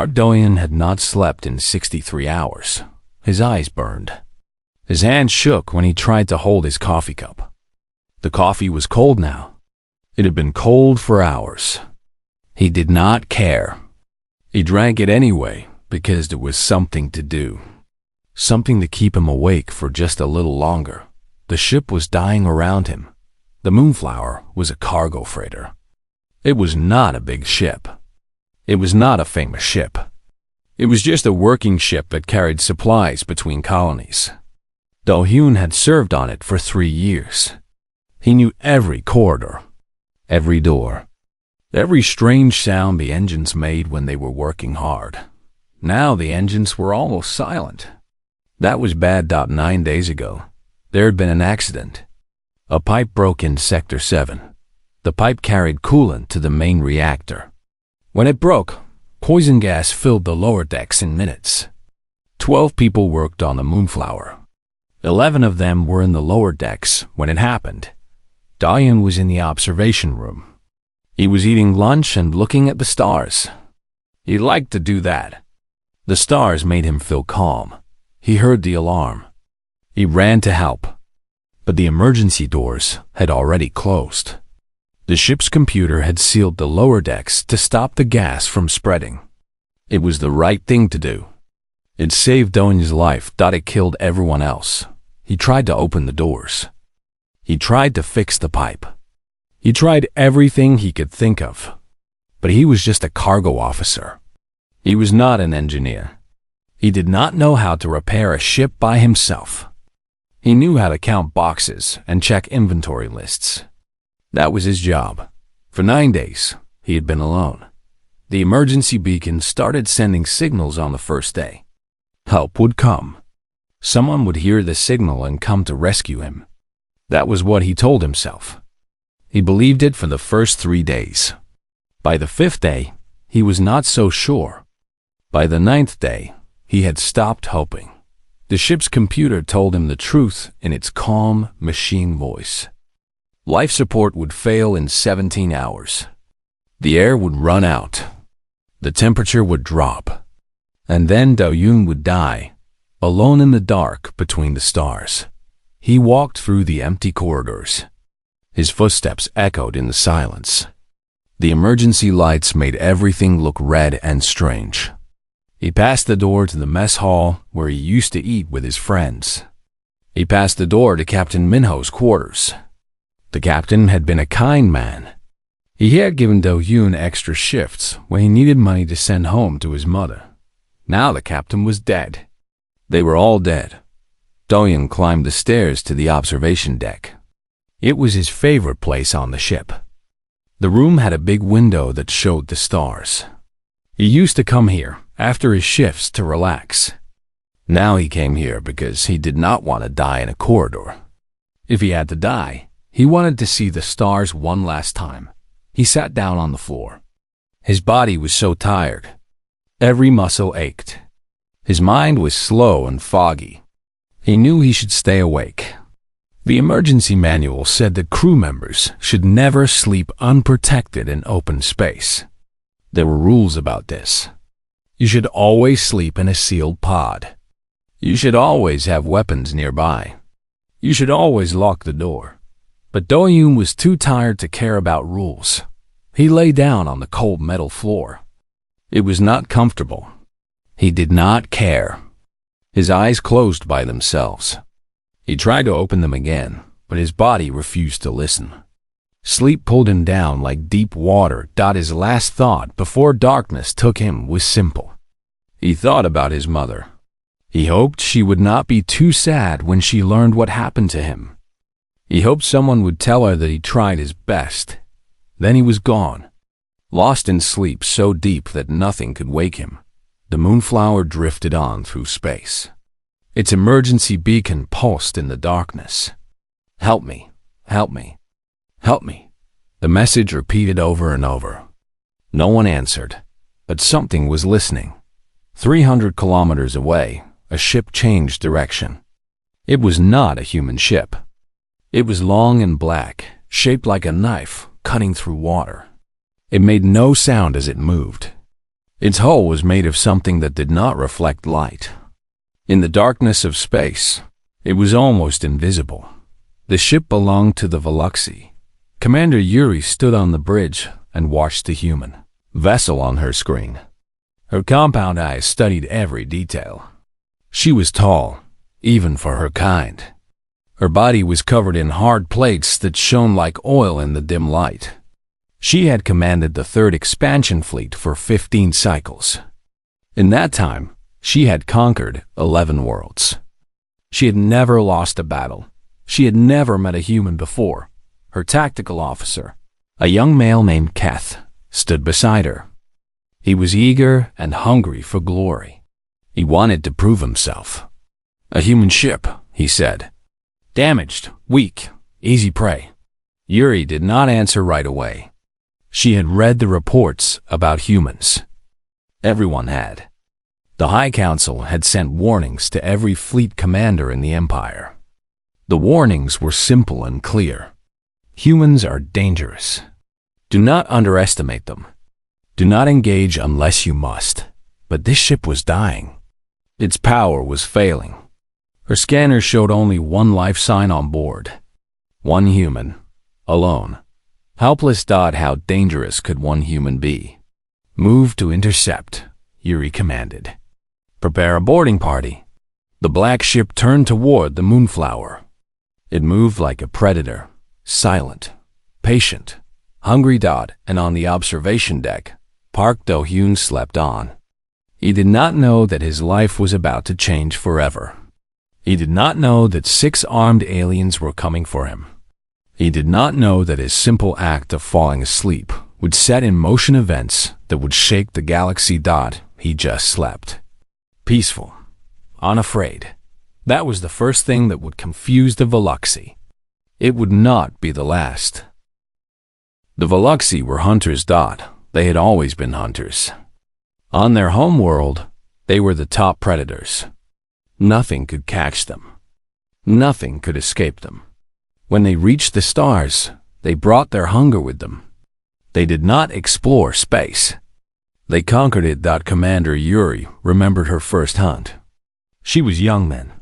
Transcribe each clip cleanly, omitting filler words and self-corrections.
Doyen had not slept in 63 hours. His eyes burned. His hand shook when he tried to hold his coffee cup. The coffee was cold now. It had been cold for hours. He did not care. He drank it anyway because there was something to do. Something to keep him awake for just a little longer. The ship was dying around him. The Moonflower was a cargo freighter. It was not a big ship. It was not a famous ship. It was just a working ship that carried supplies between colonies. Do-hyun had served on it for 3 years. He knew every corridor, every door, every strange sound the engines made when they were working hard. Now the engines were almost silent. That was bad. 9 days ago, there had been an accident. A pipe broke in Sector 7. The pipe carried coolant to the main reactor. When it broke, poison gas filled the lower decks in minutes. 12 people worked on the Moonflower. 11 of them were in the lower decks when it happened. Do-hyun was in the observation room. He was eating lunch and looking at the stars. He liked to do that. The stars made him feel calm. He heard the alarm. He ran to help. But the emergency doors had already closed. The ship's computer had sealed the lower decks to stop the gas from spreading. It was the right thing to do. It saved Do-hyun's life. It killed everyone else. He tried to open the doors. He tried to fix the pipe. He tried everything he could think of. But he was just a cargo officer. He was not an engineer. He did not know how to repair a ship by himself. He knew how to count boxes and check inventory lists. That was his job. For 9 days, he had been alone. The emergency beacon started sending signals on the first day. Help would come. Someone would hear the signal and come to rescue him. That was what he told himself. He believed it for the first 3 days. By the 5th day, he was not so sure. By the 9th day, he had stopped hoping. The ship's computer told him the truth in its calm, machine voice. Life support would fail in 17 hours. The air would run out. The temperature would drop. And then Do-hyun would die, alone in the dark between the stars. He walked through the empty corridors. His footsteps echoed in the silence. The emergency lights made everything look red and strange. He passed the door to the mess hall where he used to eat with his friends. He passed the door to Captain Minho's quarters. The captain had been a kind man. He had given Do-hyun extra shifts when he needed money to send home to his mother. Now the captain was dead. They were all dead. Do-hyun climbed the stairs to the observation deck. It was his favorite place on the ship. The room had a big window that showed the stars. He used to come here after his shifts to relax. Now he came here because he did not want to die in a corridor. If he had to die, he wanted to see the stars one last time. He sat down on the floor. His body was so tired. Every muscle ached. His mind was slow and foggy. He knew he should stay awake. The emergency manual said that crew members should never sleep unprotected in open space. There were rules about this. You should always sleep in a sealed pod. You should always have weapons nearby. You should always lock the door. But Do-hyun was too tired to care about rules. He lay down on the cold metal floor. It was not comfortable. He did not care. His eyes closed by themselves. He tried to open them again, but his body refused to listen. Sleep pulled him down like deep water. His last thought before darkness took him was simple. He thought about his mother. He hoped she would not be too sad when she learned what happened to him. He hoped someone would tell her that he tried his best. Then he was gone, lost in sleep so deep that nothing could wake him. The Moonflower drifted on through space. Its emergency beacon pulsed in the darkness. Help me, help me, help me. The message repeated over and over. No one answered, but something was listening. 300 kilometers away, a ship changed direction. It was not a human ship. It was long and black, shaped like a knife, cutting through water. It made no sound as it moved. Its hull was made of something that did not reflect light. In the darkness of space, it was almost invisible. The ship belonged to the Veluxy. Commander Yuri stood on the bridge and watched the human vessel on her screen. Her compound eyes studied every detail. She was tall, even for her kind. Her body was covered in hard plates that shone like oil in the dim light. She had commanded the 3rd expansion fleet for 15 cycles. In that time, she had conquered 11 worlds. She had never lost a battle. She had never met a human before. Her tactical officer, a young male named Keth, stood beside her. He was eager and hungry for glory. He wanted to prove himself. "A human ship," he said. "Damaged, weak, easy prey." Yuri did not answer right away. She had read the reports about humans. Everyone had. The High Council had sent warnings to every fleet commander in the Empire. The warnings were simple and clear. Humans are dangerous. Do not underestimate them. Do not engage unless you must. But this ship was dying. Its power was failing. Her scanner showed only one life sign on board. One human, alone. Helpless. How dangerous could one human be? "Move to intercept," Yuri commanded. "Prepare a boarding party." The black ship turned toward the Moonflower. It moved like a predator, silent, patient, hungry. And on the observation deck, Park Do-hyun slept on. He did not know that his life was about to change forever. He did not know that 6 armed aliens were coming for him. He did not know that his simple act of falling asleep would set in motion events that would shake the galaxy. He just slept. Peaceful, unafraid. That was the first thing that would confuse the Veluxy. It would not be the last. The Veluxy were hunters. They had always been hunters. On their home world, they were the top predators. Nothing could catch them. Nothing could escape them. When they reached the stars, they brought their hunger with them. They did not explore space. They conquered it. Commander Yuri remembered her first hunt. She was young then,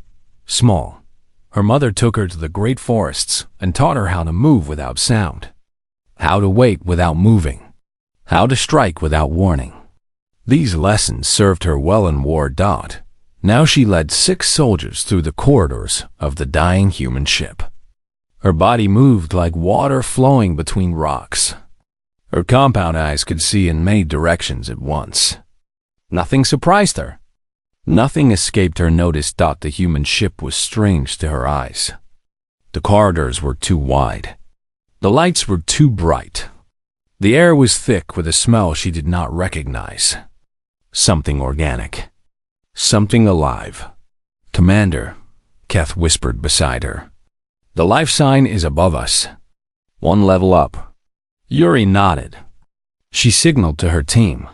small. Her mother took her to the great forests and taught her how to move without sound, how to wait without moving, how to strike without warning. These lessons served her well in war. Now she led 6 soldiers through the corridors of the dying human ship. Her body moved like water flowing between rocks. Her compound eyes could see in many directions at once. Nothing surprised her. Nothing escaped her notice. The human ship was strange to her eyes. The corridors were too wide. The lights were too bright. The air was thick with a smell she did not recognize. Something organic. Something alive. "Commander," Keth whispered beside her. "The life sign is above us. 1 level up." Yuri nodded. She signaled to her team.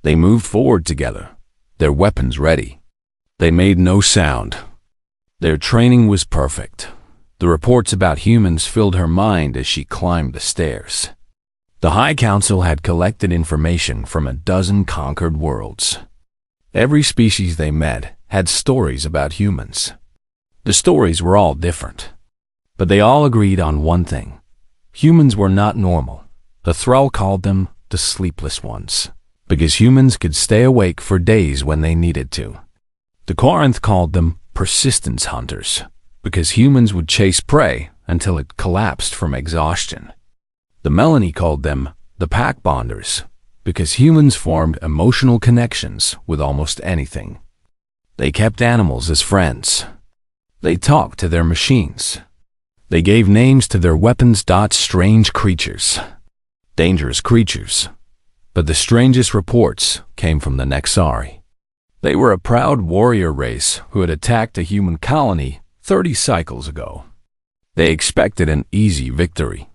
They moved forward together, their weapons ready. They made no sound. Their training was perfect. The reports about humans filled her mind as she climbed the stairs. The High Council had collected information from a dozen conquered worlds. Every species they met had stories about humans. The stories were all different, but they all agreed on one thing. Humans were not normal. The Thrall called them the sleepless ones, because humans could stay awake for days when they needed to. The Corinth called them persistence hunters, because humans would chase prey until it collapsed from exhaustion. The Melanie called them the pack bonders, because humans formed emotional connections with almost anything. They kept animals as friends. They talked to their machines. They gave names to their weapons. Strange creatures. Dangerous creatures. But the strangest reports came from the Nexari. They were a proud warrior race who had attacked a human colony 30 cycles ago. They expected an easy victory.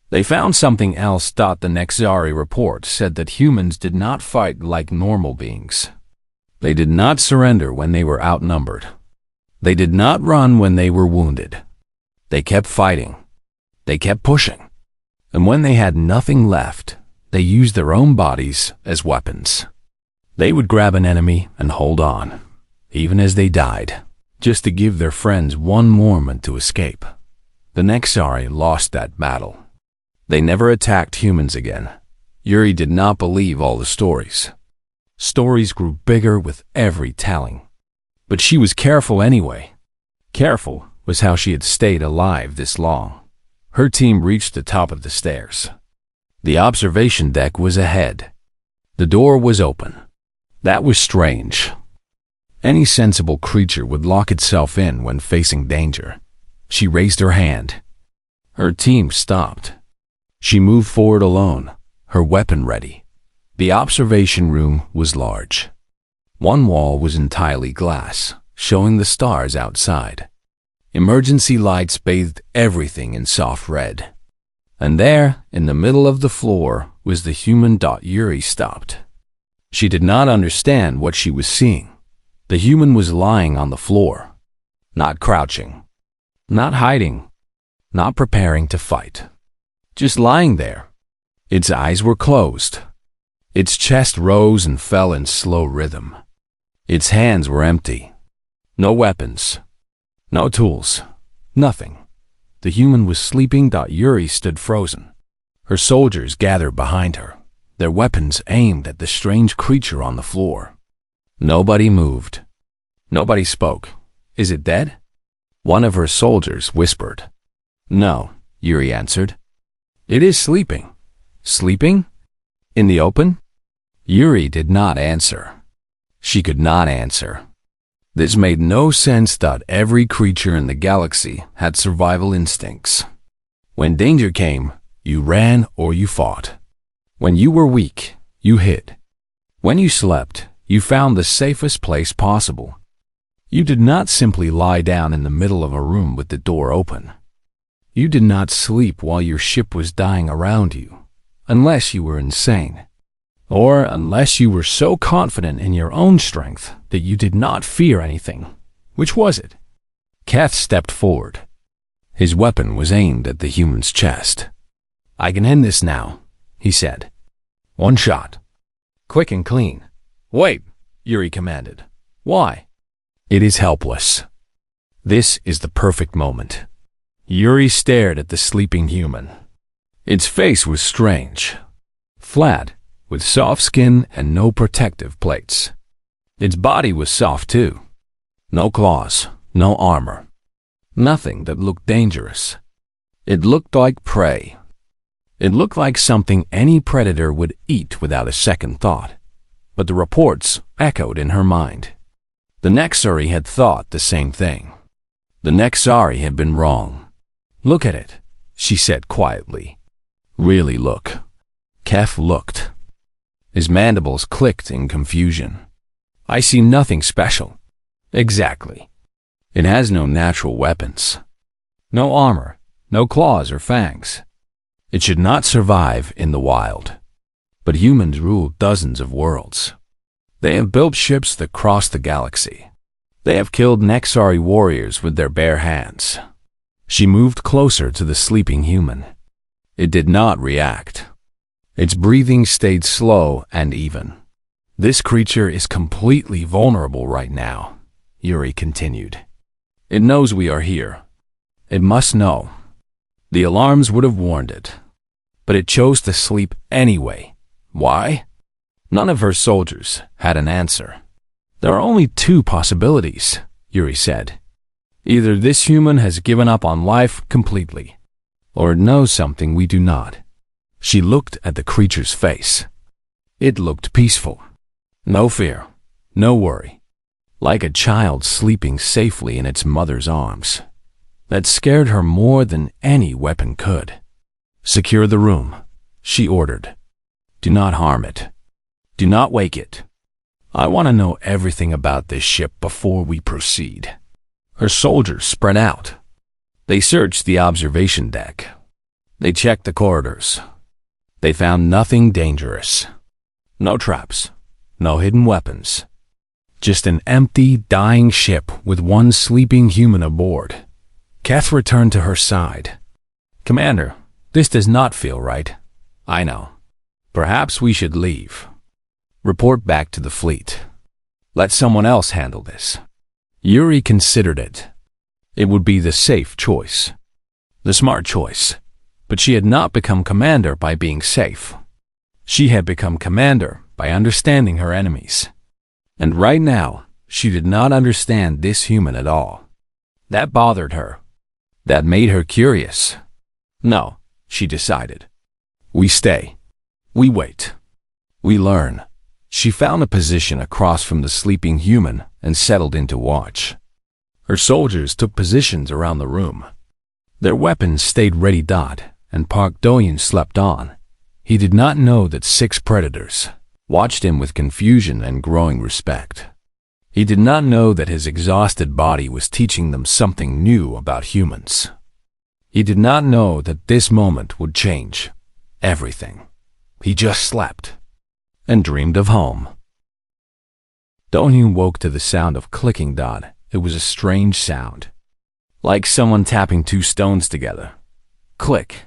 They found something else. The Nexari report said that humans did not fight like normal beings. They did not surrender when they were outnumbered. They did not run when they were wounded. They kept fighting. They kept pushing. And when they had nothing left, they used their own bodies as weapons. They would grab an enemy and hold on, even as they died, just to give their friends one moment to escape. The Nexari lost that battle. They never attacked humans again. Yuri did not believe all the stories. Stories grew bigger with every telling. But she was careful anyway. Careful was how she had stayed alive this long. Her team reached the top of the stairs. The observation deck was ahead. The door was open. That was strange. Any sensible creature would lock itself in when facing danger. She raised her hand. Her team stopped. She moved forward alone, her weapon ready. The observation room was large. One wall was entirely glass, showing the stars outside. Emergency lights bathed everything in soft red. And there, in the middle of the floor, was the human. Yuri stopped. She did not understand what she was seeing. The human was lying on the floor, not crouching, not hiding, not preparing to fight. Just lying there. Its eyes were closed. Its chest rose and fell in slow rhythm. Its hands were empty. No weapons. No tools. Nothing. The human was sleeping. Yuri stood frozen. Her soldiers gathered behind her, their weapons aimed at the strange creature on the floor. Nobody moved. Nobody spoke. Is it dead? One of her soldiers whispered. No, Yuri answered. It is sleeping. Sleeping? In the open? Yuri did not answer. She could not answer. This made no sense. Every creature in the galaxy had survival instincts. When danger came, you ran or you fought. When you were weak, you hid. When you slept, you found the safest place possible. You did not simply lie down in the middle of a room with the door open. You did not sleep while your ship was dying around you, unless you were insane, or unless you were so confident in your own strength that you did not fear anything. Which was it? Keth stepped forward. His weapon was aimed at the human's chest. I can end this now, he said. One shot. Quick and clean. Wait, Yuri commanded. Why? It is helpless. This is the perfect moment. Yuri stared at the sleeping human. Its face was strange. Flat, with soft skin and no protective plates. Its body was soft too. No claws, no armor. Nothing that looked dangerous. It looked like prey. It looked like something any predator would eat without a second thought. But the reports echoed in her mind. The Nexari had thought the same thing. The Nexari had been wrong. Look at it, she said quietly. Really look. Kef looked. His mandibles clicked in confusion. I see nothing special. Exactly. It has no natural weapons. No armor, no claws or fangs. It should not survive in the wild. But humans rule dozens of worlds. They have built ships that cross the galaxy. They have killed Nexari warriors with their bare hands. She moved closer to the sleeping human. It did not react. Its breathing stayed slow and even. This creature is completely vulnerable right now, Yuri continued. It knows we are here. It must know. The alarms would have warned it. But it chose to sleep anyway. Why? None of her soldiers had an answer. There are only two possibilities, Yuri said. Either this human has given up on life completely, or it knows something we do not. She looked at the creature's face. It looked peaceful. No fear, no worry. Like a child sleeping safely in its mother's arms. That scared her more than any weapon could. Secure the room, she ordered. Do not harm it. Do not wake it. I want to know everything about this ship before we proceed. Her soldiers spread out. They searched the observation deck. They checked the corridors. They found nothing dangerous. No traps. No hidden weapons. Just an empty, dying ship with one sleeping human aboard. Keth returned to her side. Commander, this does not feel right. I know. Perhaps we should leave. Report back to the fleet. Let someone else handle this. Yuri considered it. It would be the safe choice. The smart choice. But she had not become commander by being safe. She had become commander by understanding her enemies. And right now, she did not understand this human at all. That bothered her. That made her curious. No, she decided. We stay. We wait. We learn. She found a position across from the sleeping human and settled into watch. Her soldiers took positions around the room. Their weapons stayed ready. And Park Do-yoon slept on. He did not know that 6 predators watched him with confusion and growing respect. He did not know that his exhausted body was teaching them something new about humans. He did not know that this moment would change everything. He just slept and dreamed of home. Do-yoon woke to the sound of clicking. It was a strange sound, like someone tapping 2 stones together. Click,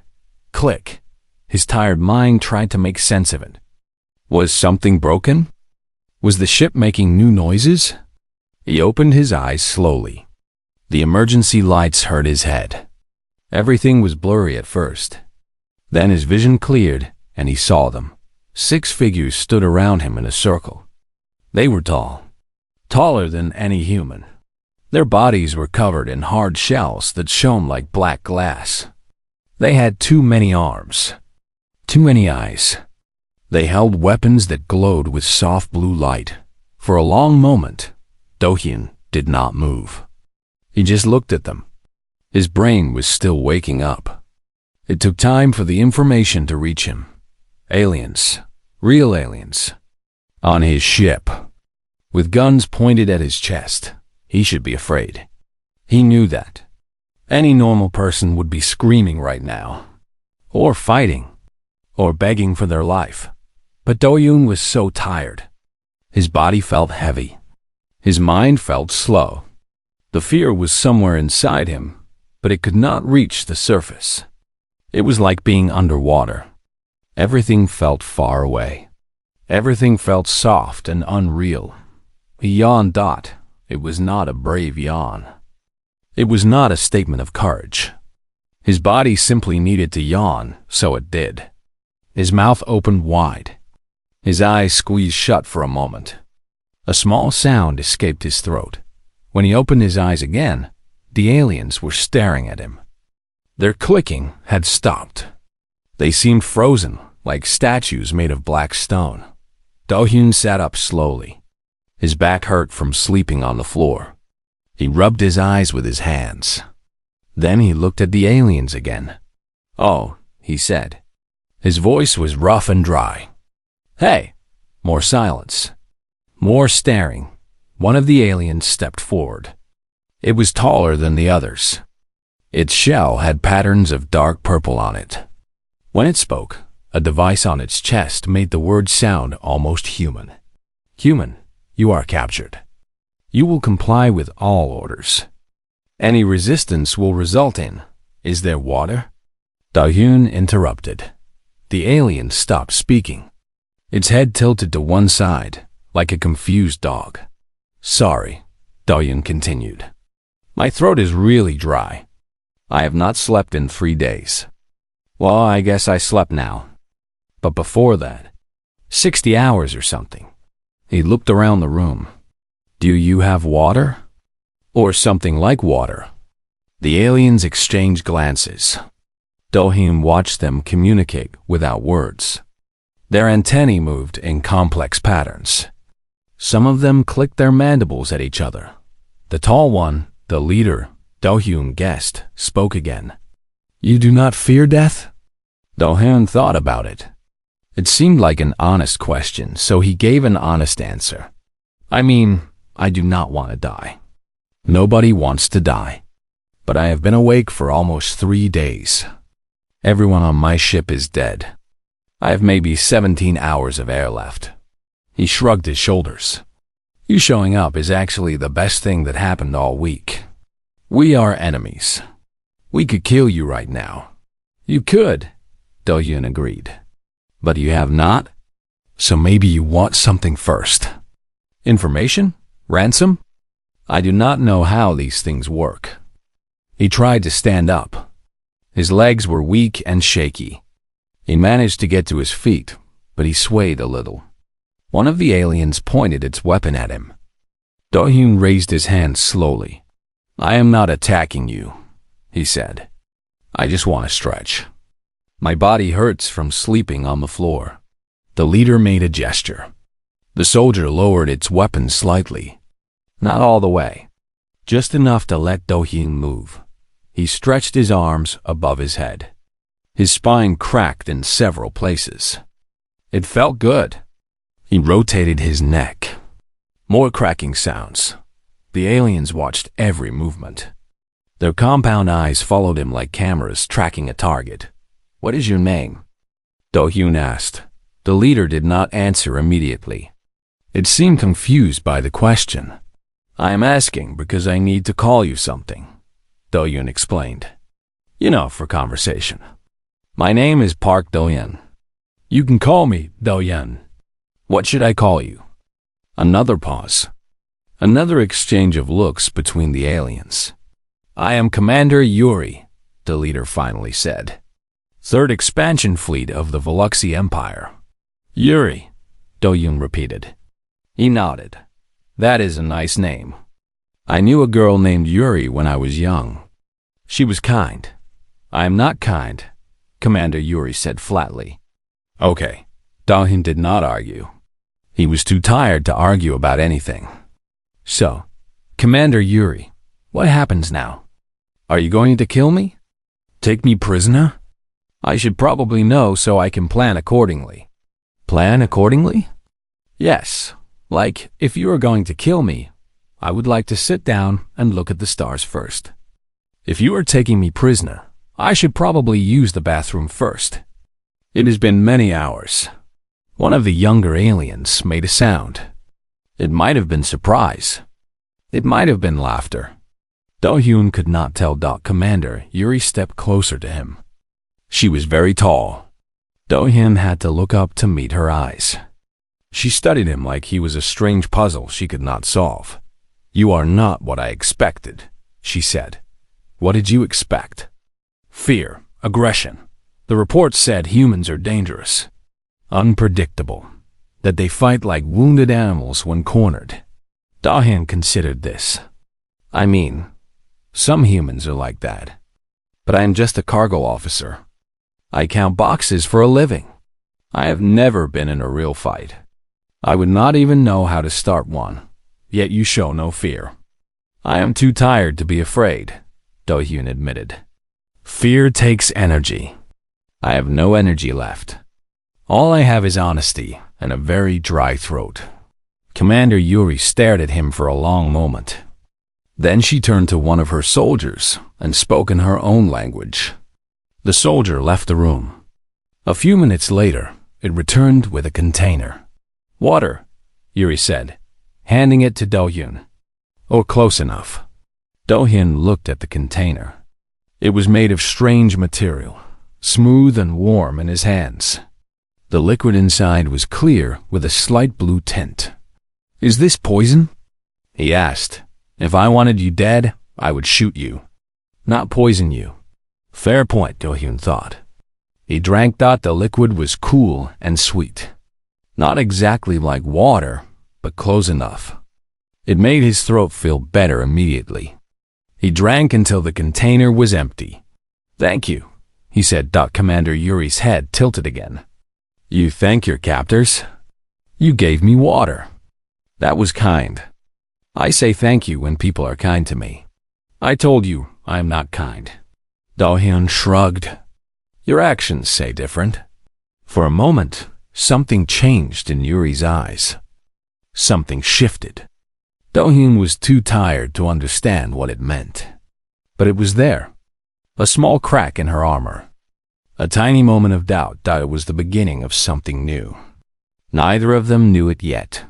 click. His tired mind tried to make sense of it. Was something broken? Was the ship making new noises? He opened his eyes slowly. The emergency lights hurt his head. Everything was blurry at first. Then his vision cleared and he saw them. 6 figures stood around him in a circle. They were tall, taller than any human. Their bodies were covered in hard shells that shone like black glass. They had too many arms, too many eyes. They held weapons that glowed with soft blue light. For a long moment, Do-yoon did not move. He just looked at them. His brain was still waking up. It took time for the information to reach him. Aliens, real aliens, on his ship, with guns pointed at his chest. He should be afraid. He knew that. Any normal person would be screaming right now, or fighting, or begging for their life. But Do-yoon was so tired. His body felt heavy. His mind felt slow. The fear was somewhere inside him, but it could not reach the surface. It was like being underwater. Everything felt far away. Everything felt soft and unreal. He yawned. It was not a brave yawn. It was not a statement of courage. His body simply needed to yawn, so it did. His mouth opened wide. His eyes squeezed shut for a moment. A small sound escaped his throat. When he opened his eyes again, the aliens were staring at him. Their clicking had stopped. They seemed frozen, like statues made of black stone. Do-yoon sat up slowly. His back hurt from sleeping on the floor. He rubbed his eyes with his hands. Then he looked at the aliens again. "Oh," he said. His voice was rough and dry. "Hey!" More silence. More staring. One of the aliens stepped forward. It was taller than the others. Its shell had patterns of dark purple on it. When it spoke, a device on its chest made the words sound almost human. "Human, you are captured. You will comply with all orders. Any resistance will result in, is there water?" Do-yoon interrupted. The alien stopped speaking. Its head tilted to one side, like a confused dog. "Sorry," Do-yoon continued. "My throat is really dry. I have not slept in 3 days. Well, I guess I slept now. But before that, 60 hours or something." He looked around the room. "Do you have water? Or something like water?" The aliens exchanged glances. Do-yoon watched them communicate without words. Their antennae moved in complex patterns. Some of them clicked their mandibles at each other. The tall one, the leader, Do-yoon guessed, spoke again. "You do not fear death?" Do-yoon thought about it. It seemed like an honest question, so he gave an honest answer. "I mean, I do not want to die. Nobody wants to die. But I have been awake for almost 3 days. Everyone on my ship is dead. I have maybe 17 hours of air left." He shrugged his shoulders. "You showing up is actually the best thing that happened all week. We are enemies. We could kill you right now." "You could," Do-yoon agreed. "But you have not?" So maybe you want something first. Information? Ransom? I do not know how these things work. He tried to stand up. His legs were weak and shaky. He managed to get to his feet, but he swayed a little. One of the aliens pointed its weapon at him. Do-hyun raised his hand slowly. I am not attacking you, he said. I just want to stretch. My body hurts from sleeping on the floor. The leader made a gesture. The soldier lowered its weapon slightly. Not all the way. Just enough to let Do-hyun move. He stretched his arms above his head. His spine cracked in several places. It felt good. He rotated his neck. More cracking sounds. The aliens watched every movement. Their compound eyes followed him like cameras tracking a target. What is your name? Do-hyun asked. The leader did not answer immediately. It seemed confused by the question. I am asking because I need to call you something, Do-hyun explained. You know, for conversation. My name is Park Do-hyun. You can call me Do-hyun. What should I call you? Another pause. Another exchange of looks between the aliens. I am Commander Yuri, the leader finally said. Third expansion fleet of the Veluxi Empire. Yuri, Do-hyun repeated. He nodded. That is a nice name. I knew a girl named Yuri when I was young. She was kind. I am not kind, Commander Yuri said flatly. Okay. Do-hyun did not argue. He was too tired to argue about anything. So, Commander Yuri, what happens now? Are you going to kill me? Take me prisoner? I should probably know so I can plan accordingly. Plan accordingly? Yes. Like, if you are going to kill me, I would like to sit down and look at the stars first. If you are taking me prisoner, I should probably use the bathroom first. It has been many hours. One of the younger aliens made a sound. It might have been surprise. It might have been laughter. Do-hyun could not tell. Commander Yuri stepped closer to him. She was very tall. Do-hyun had to look up to meet her eyes. She studied him like he was a strange puzzle she could not solve. You are not what I expected, she said. What did you expect? Fear, aggression. The reports said humans are dangerous, unpredictable, that they fight like wounded animals when cornered. Do-hyun considered this. I mean, some humans are like that. But I am just a cargo officer. I count boxes for a living. I have never been in a real fight. I would not even know how to start one, yet you show no fear. I am too tired to be afraid, Do-hyun admitted. Fear takes energy. I have no energy left. All I have is honesty and a very dry throat. Commander Yuri stared at him for a long moment. Then she turned to one of her soldiers and spoke in her own language. The soldier left the room. A few minutes later, it returned with a container. Water, Yuri said, handing it to Do-hyun. Or close enough. Do-hyun looked at the container. It was made of strange material, smooth and warm in his hands. The liquid inside was clear with a slight blue tint. Is this poison? He asked. If I wanted you dead, I would shoot you, not poison you. Fair point, Do-hyun thought. He drank. The liquid was cool and sweet. Not exactly like water, but close enough. It made his throat feel better immediately. He drank until the container was empty. Thank you, he said. Commander Yuri's head tilted again. You thank your captors? You gave me water. That was kind. I say thank you when people are kind to me. I told you I am not kind. Do-hyun shrugged. Your actions say different. For a moment, something changed in Yuri's eyes. Something shifted. Do-hyun was too tired to understand what it meant. But it was there. A small crack in her armor. A tiny moment of doubt that it was the beginning of something new. Neither of them knew it yet.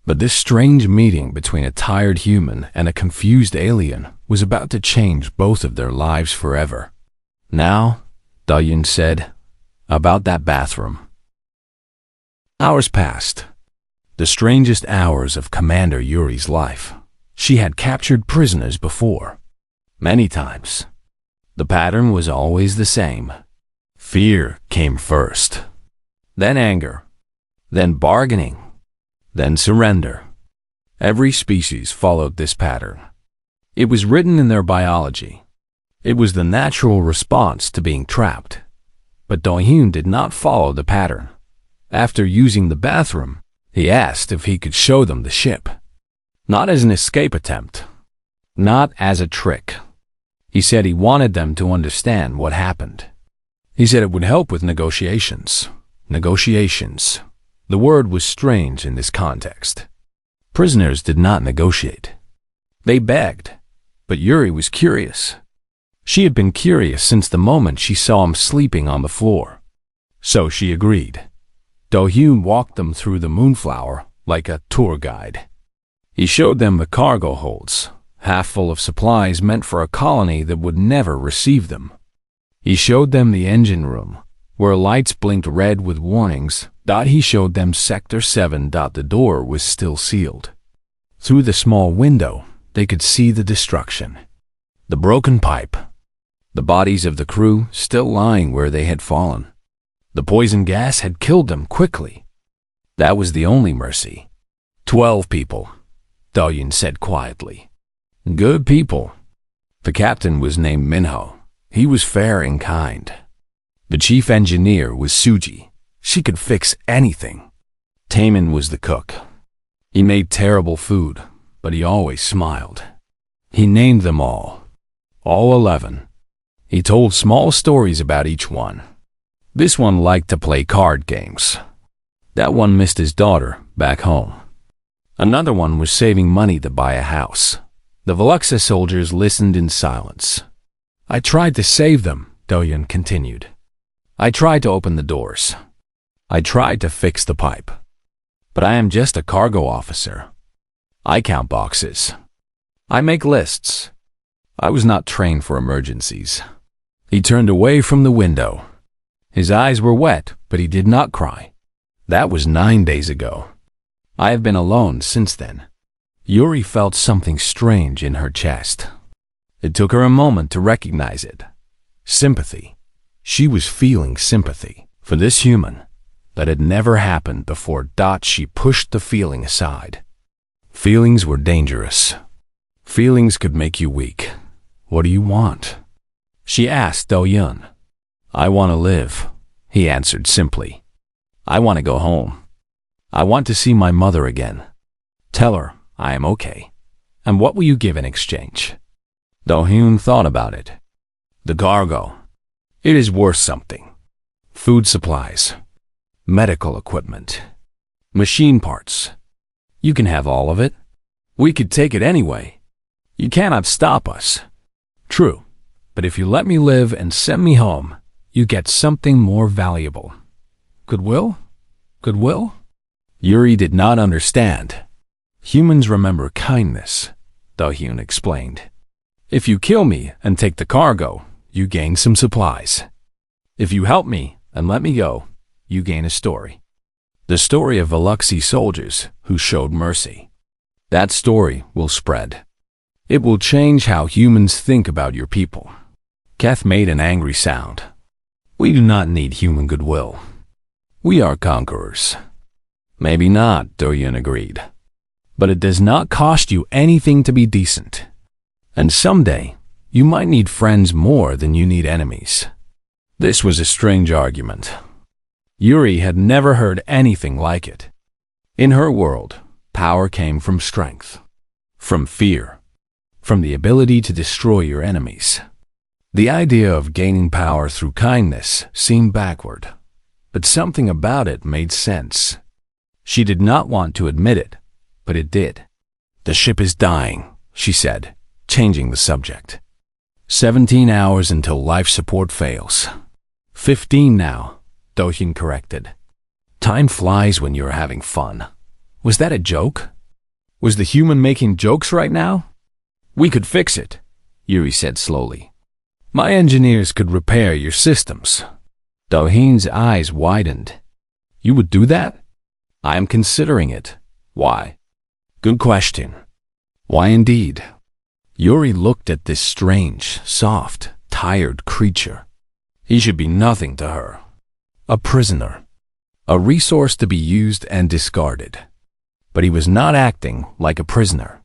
But this strange meeting between a tired human and a confused alien was about to change both of their lives forever. Now, Do-hyun said, about that bathroom. Hours passed. The strangest hours of Commander Yuri's life. She had captured prisoners before. Many times. The pattern was always the same. Fear came first. Then anger. Then bargaining. Then surrender. Every species followed this pattern. It was written in their biology. It was the natural response to being trapped. But Do-hyun did not follow the pattern. After using the bathroom, he asked if he could show them the ship. Not as an escape attempt. Not as a trick. He said he wanted them to understand what happened. He said it would help with negotiations. Negotiations. The word was strange in this context. Prisoners did not negotiate. They begged. But Yuri was curious. She had been curious since the moment she saw him sleeping on the floor. So she agreed. Do-hyun walked them through the Moonflower like a tour guide. He showed them the cargo holds, half full of supplies meant for a colony that would never receive them. He showed them the engine room, where lights blinked red with warnings. He showed them Sector 7. The door was still sealed. Through the small window, they could see the destruction. The broken pipe. The bodies of the crew still lying where they had fallen. The poison gas had killed them quickly. That was the only mercy. 12 people, Do-hyun said quietly. Good people. The captain was named Minho. He was fair and kind. The chief engineer was Suji. She could fix anything. Taemin was the cook. He made terrible food, but he always smiled. He named them all 11. He told small stories about each one. This one liked to play card games. That one missed his daughter back home. Another one was saving money to buy a house. The Veluxa soldiers listened in silence. I tried to save them, Do-hyun continued. I tried to open the doors. I tried to fix the pipe. But I am just a cargo officer. I count boxes. I make lists. I was not trained for emergencies. He turned away from the window. His eyes were wet, but he did not cry. That was 9 days ago. I have been alone since then. Yuri felt something strange in her chest. It took her a moment to recognize it. Sympathy. She was feeling sympathy for this human that had never happened before. She pushed the feeling aside. Feelings were dangerous. Feelings could make you weak. What do you want? She asked Do-hyun. I want to live, he answered simply. I want to go home. I want to see my mother again. Tell her I am okay. And what will you give in exchange? Do-hyun thought about it. The cargo. It is worth something. Food supplies. Medical equipment. Machine parts. You can have all of it. We could take it anyway. You cannot stop us. True, but if you let me live and send me home, you get something more valuable. Goodwill? Goodwill? Yuri did not understand. Humans remember kindness, Do-hyun explained. If you kill me and take the cargo, you gain some supplies. If you help me and let me go, you gain a story. The story of Veluxa soldiers who showed mercy. That story will spread. It will change how humans think about your people. Keth made an angry sound. We do not need human goodwill. We are conquerors. Maybe not, Do-hyun agreed. But it does not cost you anything to be decent. And someday, you might need friends more than you need enemies. This was a strange argument. Yuri had never heard anything like it. In her world, power came from strength, from fear, from the ability to destroy your enemies. The idea of gaining power through kindness seemed backward, but something about it made sense. She did not want to admit it, but it did. The ship is dying, she said, changing the subject. 17 hours until life support fails. 15 now, Do-hyun corrected. Time flies when you're having fun. Was that a joke? Was the human making jokes right now? We could fix it, Yuri said slowly. My engineers could repair your systems. Do-hyun's eyes widened. You would do that? I am considering it. Why? Good question. Why indeed? Yuri looked at this strange, soft, tired creature. He should be nothing to her. A prisoner. A resource to be used and discarded. But he was not acting like a prisoner.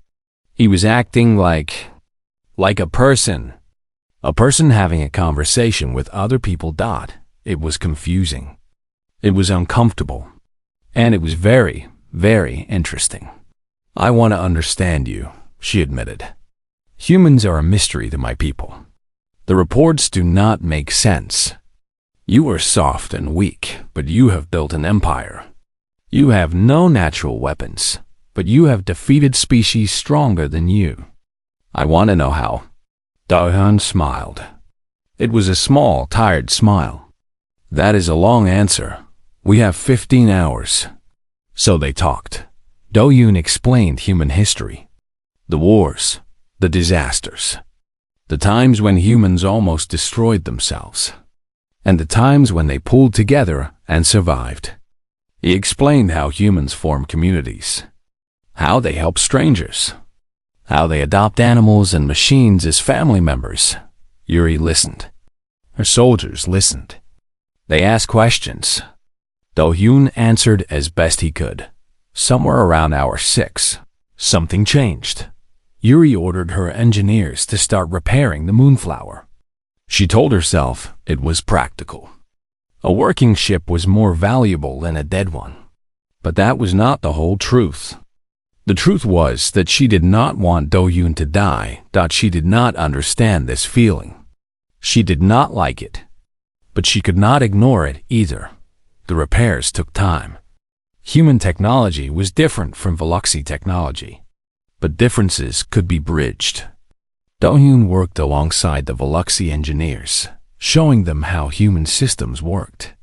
He was acting like a person. A person having a conversation with other people. It was confusing. It was uncomfortable. And it was very, very interesting. I want to understand you, she admitted. Humans are a mystery to my people. The reports do not make sense. You are soft and weak, but you have built an empire. You have no natural weapons, but you have defeated species stronger than you. I want to know how. Do-hyun smiled. It was a small, tired smile. That is a long answer. We have 15 hours. So they talked. Do-hyun explained human history. The wars, the disasters, the times when humans almost destroyed themselves, and the times when they pulled together and survived. He explained how humans form communities, how they help strangers, how they adopt animals and machines as family members. Yuri listened. Her soldiers listened. They asked questions. Do-hyun answered as best he could. Somewhere around hour 6, something changed. Yuri ordered her engineers to start repairing the moonflower. She told herself it was practical. A working ship was more valuable than a dead one. But that was not the whole truth. The truth was that she did not want Do-hyun to die. She did not understand this feeling. She did not like it. But she could not ignore it either. The repairs took time. Human technology was different from Veluxy technology. But differences could be bridged. Do-hyun worked alongside the Veluxy engineers, showing them how human systems worked.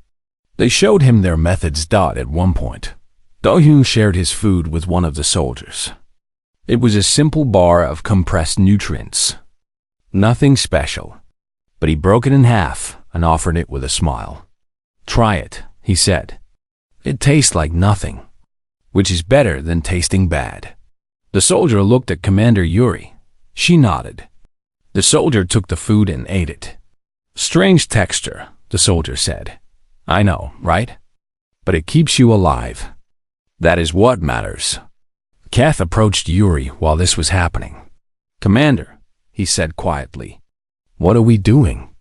They showed him their methods. At one point, Do-hyun shared his food with one of the soldiers. It was a simple bar of compressed nutrients. Nothing special. But he broke it in half and offered it with a smile. Try it, he said. It tastes like nothing, which is better than tasting bad. The soldier looked at Commander Yuri. She nodded. The soldier took the food and ate it. Strange texture, the soldier said. I know, right? But it keeps you alive. That is what matters. Keth approached Yuri while this was happening. Commander, he said quietly. What are we doing?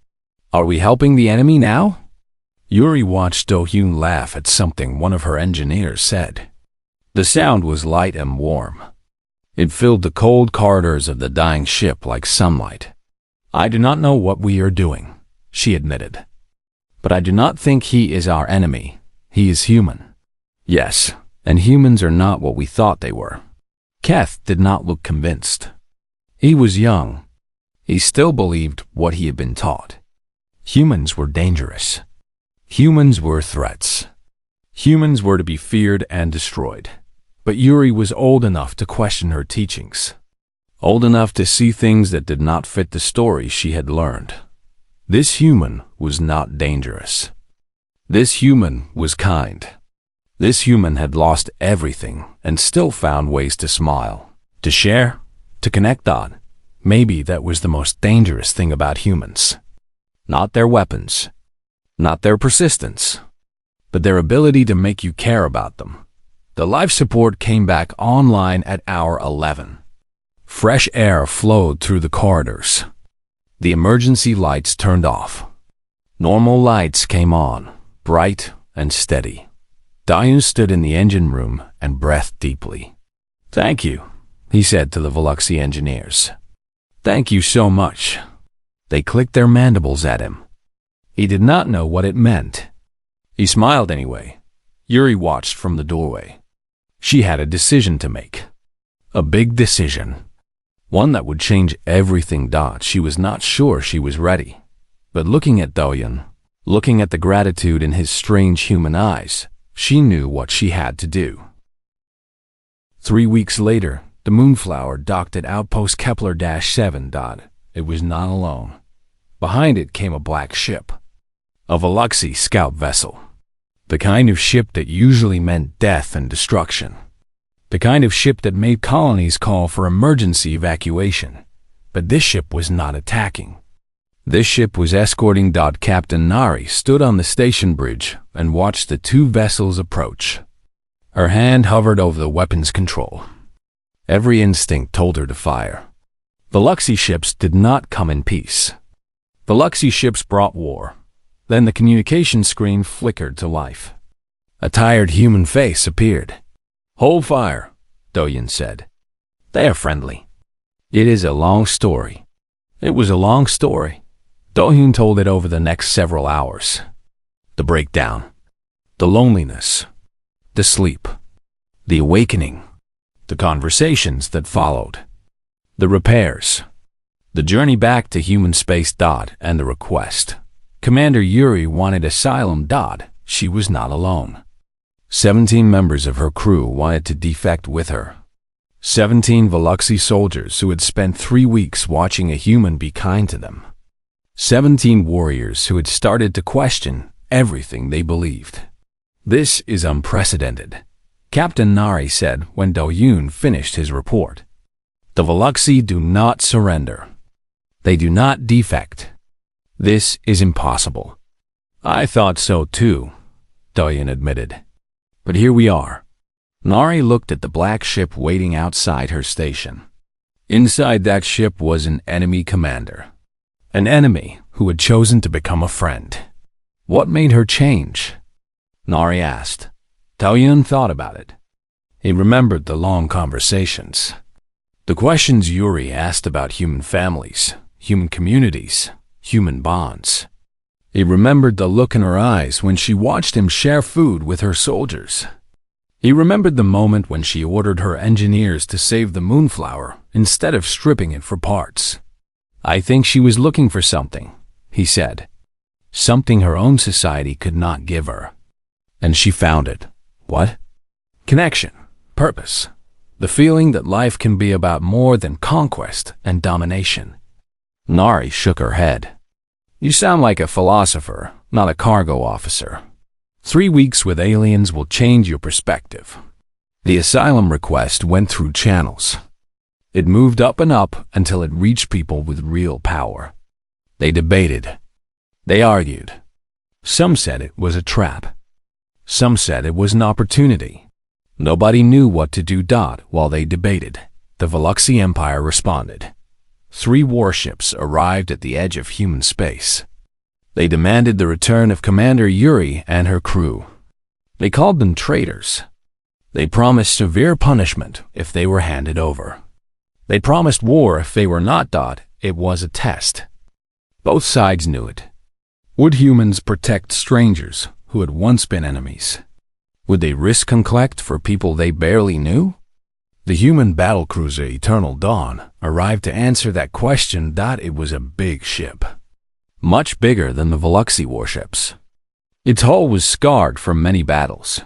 Are we helping the enemy now? Yuri watched Do-hyun laugh at something one of her engineers said. The sound was light and warm. It filled the cold corridors of the dying ship like sunlight. I do not know what we are doing, she admitted. But I do not think he is our enemy. He is human. Yes, and humans are not what we thought they were. Keth did not look convinced. He was young. He still believed what he had been taught. Humans were dangerous. Humans were threats. Humans were to be feared and destroyed. But Yuri was old enough to question her teachings. Old enough to see things that did not fit the story she had learned. This human was not dangerous. This human was kind. This human had lost everything and still found ways to smile, to share, to connect on. Maybe that was the most dangerous thing about humans. Not their weapons. Not their persistence, but their ability to make you care about them. The life support came back online at hour 11. Fresh air flowed through the corridors. The emergency lights turned off. Normal lights came on, bright and steady. Do-hyun stood in the engine room and breathed deeply. Thank you, he said to the Veluxy engineers. Thank you so much. They clicked their mandibles at him. He did not know what it meant. He smiled anyway. Yuri watched from the doorway. She had a decision to make. A big decision. One that would change everything. She was not sure she was ready. But looking at Do-hyun, looking at the gratitude in his strange human eyes, she knew what she had to do. 3 weeks later, the Moonflower docked at Outpost Kepler-7. It was not alone. Behind it came a black ship. A Veluxy scout vessel. The kind of ship that usually meant death and destruction. The kind of ship that made colonies call for emergency evacuation. But this ship was not attacking. This ship was escorting. Captain Nari stood on the station bridge and watched the two vessels approach. Her hand hovered over the weapons control. Every instinct told her to fire. Veluxi ships did not come in peace. Veluxi ships brought war. Then the communication screen flickered to life. A tired human face appeared. "Hold fire," Doyun said. "They are friendly." "It is a long story." It was a long story. Do-hyun told it over the next several hours. The breakdown, the loneliness, the sleep, the awakening, the conversations that followed, the repairs, the journey back to human space. And the request. Commander Yuri wanted asylum. She was not alone. 17 members of her crew wanted to defect with her. 17 Veluxi soldiers who had spent 3 weeks watching a human be kind to them. 17 warriors who had started to question everything they believed. "This is unprecedented," Captain Nari said when Do-hyun finished his report. "The Veluxi do not surrender. They do not defect. This is impossible." "I thought so too," Do-hyun admitted. "But here we are." Nari looked at the black ship waiting outside her station. Inside that ship was an enemy commander. An enemy who had chosen to become a friend. What made her change? Nari asked. Do-hyun thought about it. He remembered the long conversations. The questions Yuri asked about human families, human communities, human bonds. He remembered the look in her eyes when she watched him share food with her soldiers. He remembered the moment when she ordered her engineers to save the moonflower instead of stripping it for parts. "I think she was looking for something," he said. "Something her own society could not give her. And she found it." What? Connection, purpose, the feeling that life can be about more than conquest and domination. Nari shook her head. "You sound like a philosopher, not a cargo officer. 3 weeks with aliens will change your perspective." The asylum request went through channels. It moved up and up until it reached people with real power. They debated. They argued. Some said it was a trap. Some said it was an opportunity. Nobody knew what to do. While they debated, the Veluxi Empire responded. 3 warships arrived at the edge of human space. They demanded the return of Commander Yuri and her crew. They called them traitors. They promised severe punishment if they were handed over. They promised war if they were not. It was a test. Both sides knew it. Would humans protect strangers who had once been enemies? Would they risk conflict for people they barely knew? The human battlecruiser Eternal Dawn arrived to answer that question. It was a big ship. Much bigger than the Veluxi warships. Its hull was scarred from many battles.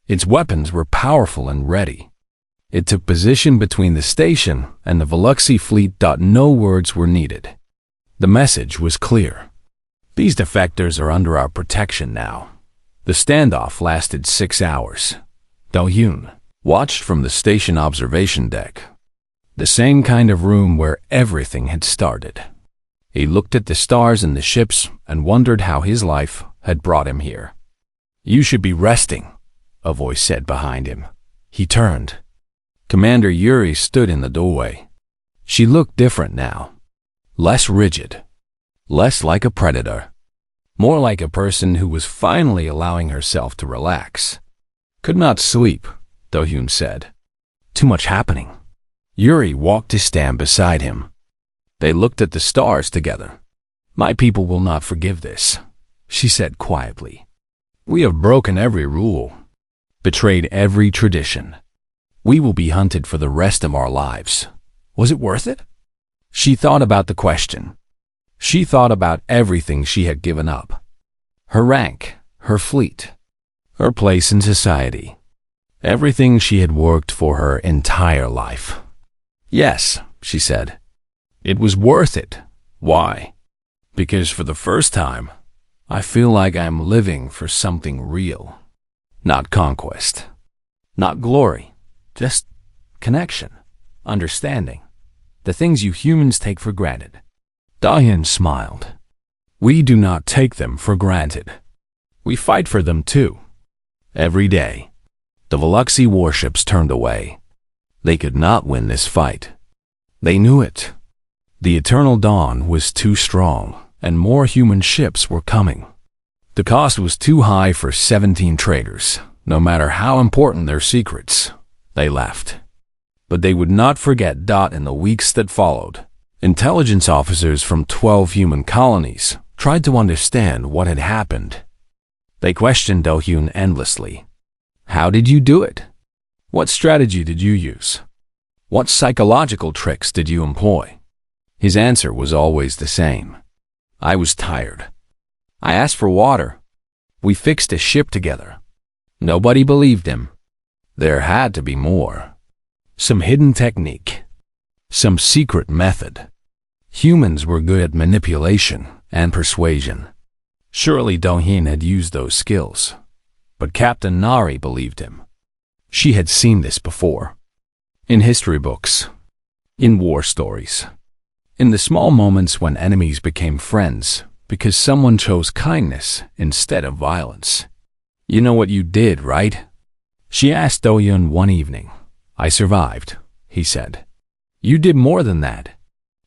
Its weapons were powerful and ready. It took position between the station and the Veluxi fleet. No words were needed. The message was clear. These defectors are under our protection now. The standoff lasted 6 hours. Do-hyun watched from the station observation deck. The same kind of room where everything had started. He looked at the stars and the ships and wondered how his life had brought him here. "You should be resting," a voice said behind him. He turned. Commander Yuri stood in the doorway. She looked different now. Less rigid. Less like a predator. More like a person who was finally allowing herself to relax. "Could not sleep," Do-hyun said. "Too much happening." Yuri walked to stand beside him. They looked at the stars together. "My people will not forgive this," she said quietly. "We have broken every rule, betrayed every tradition. We will be hunted for the rest of our lives. Was it worth it?" She thought about the question. She thought about everything she had given up. Her rank, her fleet, her place in society. Everything she had worked for her entire life. "Yes," she said. "It was worth it." Why? Because for the first time, I feel like I'm living for something real. Not conquest. Not glory. Just connection. Understanding. The things you humans take for granted. Dahyun smiled. We do not take them for granted. We fight for them too. Every day. The Veluxy warships turned away. They could not win this fight. They knew it. The Eternal Dawn was too strong, and more human ships were coming. The cost was too high for 17 traders. No matter how important their secrets, they left. But they would not forget. In the weeks that followed, intelligence officers from 12 human colonies tried to understand what had happened. They questioned Do-hyun endlessly. How did you do it? What strategy did you use? What psychological tricks did you employ? His answer was always the same. I was tired. I asked for water. We fixed a ship together. Nobody believed him. There had to be more. Some hidden technique. Some secret method. Humans were good at manipulation and persuasion. Surely Do-hyun had used those skills. But Captain Nari believed him. She had seen this before. In history books. In war stories. In the small moments when enemies became friends because someone chose kindness instead of violence. You know what you did, right? She asked Do-hyun one evening. I survived, he said. You did more than that.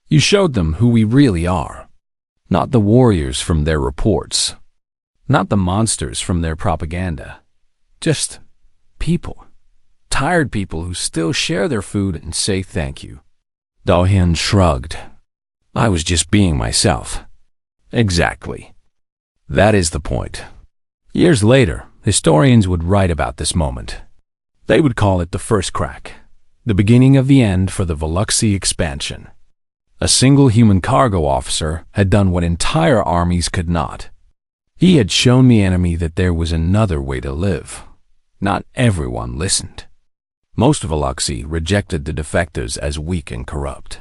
You showed them who we really are. Not the warriors from their reports. Not the monsters from their propaganda. Just people. Tired people who still share their food and say thank you. Do-hyun shrugged. I was just being myself. Exactly. That is the point. Years later, historians would write about this moment. They would call it the first crack, the beginning of the end for the Veluxy expansion. A single human cargo officer had done what entire armies could not. He had shown the enemy that there was another way to live. Not everyone listened. Most of Veluxy rejected the defectors as weak and corrupt.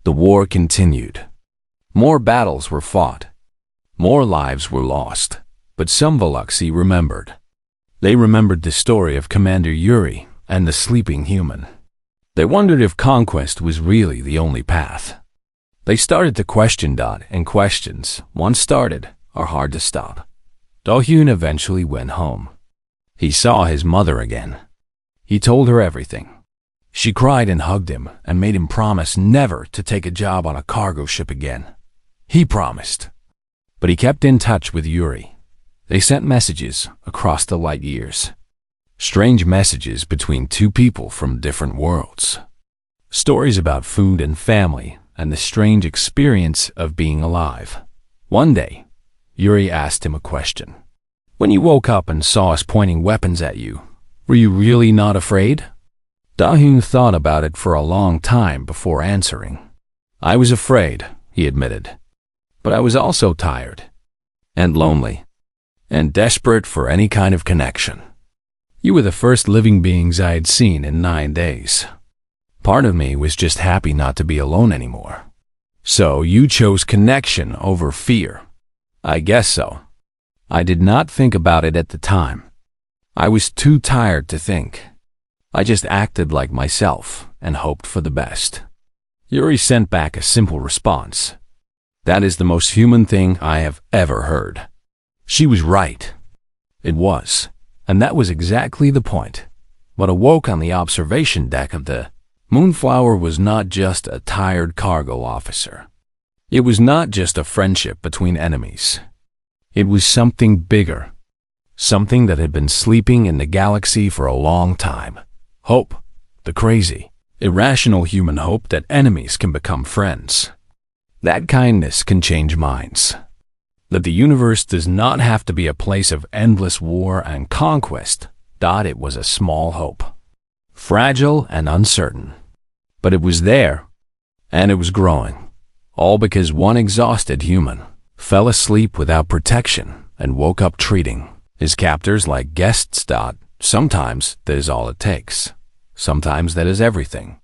The war continued. More battles were fought. More lives were lost. But some Veluxy remembered. They remembered the story of Commander Yuri and the sleeping human. They wondered if conquest was really the only path. They started to question. And questions, once started, are hard to stop. Do-hyun eventually went home. He saw his mother again. He told her everything. She cried and hugged him and made him promise never to take a job on a cargo ship again. He promised. But he kept in touch with Yuri. They sent messages across the light years. Strange messages between two people from different worlds. Stories about food and family and the strange experience of being alive. One day, Yuri asked him a question. When you woke up and saw us pointing weapons at you, were you really not afraid? Do-hyun thought about it for a long time before answering. I was afraid, he admitted. But I was also tired. And lonely. And desperate for any kind of connection. You were the first living beings I had seen in 9 days. Part of me was just happy not to be alone anymore. So you chose connection over fear. I guess so. I did not think about it at the time. I was too tired to think. I just acted like myself and hoped for the best. Yuri sent back a simple response. That is the most human thing I have ever heard. She was right. It was. And that was exactly the point. What awoke on the observation deck of the Moonflower was not just a tired cargo officer. It was not just a friendship between enemies. It was something bigger. Something that had been sleeping in the galaxy for a long time. Hope. The crazy, irrational human hope that enemies can become friends. That kindness can change minds. That the universe does not have to be a place of endless war and conquest. It was a small hope. Fragile and uncertain. But it was there. And it was growing. All because one exhausted human fell asleep without protection and woke up treating his captors like guests. Sometimes that is all it takes. Sometimes that is everything.